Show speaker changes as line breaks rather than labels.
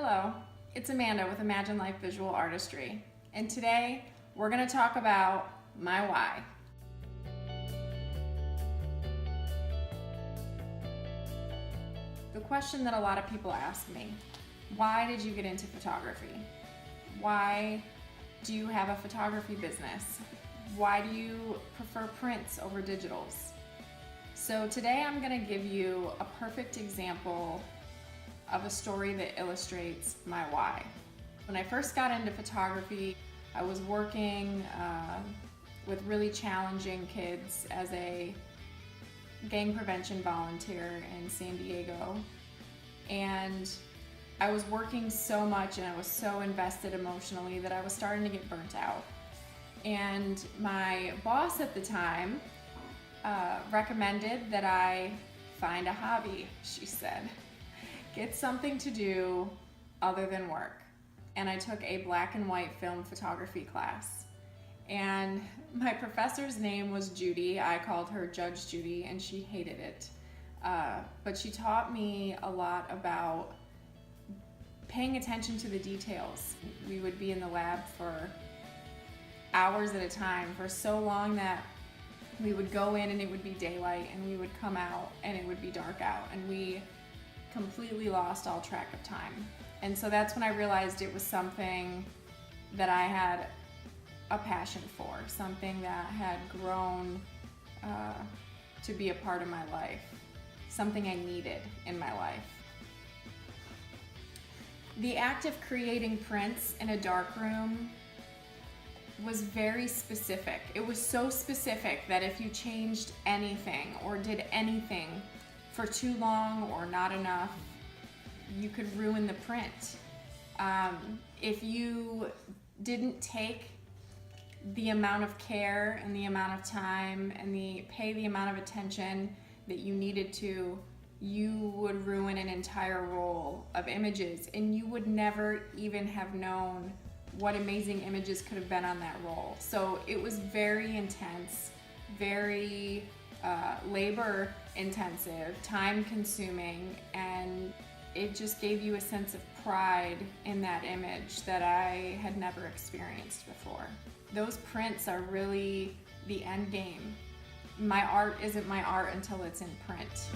Hello, it's Amanda with Imagine Life Visual Artistry, and today we're going to talk about my why. The question that a lot of people ask me, why did you get into photography? Why do you have a photography business? Why do you prefer prints over digitals? So today I'm going to give you a perfect example of a story that illustrates my why. When I first got into photography, I was working with really challenging kids as a gang prevention volunteer in San Diego. And I was working so much and I was so invested emotionally that I was starting to get burnt out. And my boss at the time recommended that I find a hobby, she said. Get something to do other than work. And I took a black and white film photography class. And my professor's name was Judy. I called her Judge Judy, and she hated it. But she taught me a lot about paying attention to the details. We would be in the lab for hours at a time for so long that we would go in and it would be daylight, and we would come out and it would be dark out, and we completely lost all track of time. And so that's when I realized it was something that I had a passion for, something that had grown to be a part of my life, something I needed in my life. The act of creating prints in a darkroom was very specific. It was so specific that if you changed anything or did anything for too long or not enough, you could ruin the print. If you didn't take the amount of care and the amount of time and pay the amount of attention that you needed to, you would ruin an entire roll of images, and you would never even have known what amazing images could have been on that roll. So it was very intense, very labor intensive, time consuming, and it just gave you a sense of pride in that image that I had never experienced before. Those prints are really the end game. My art isn't my art until it's in print.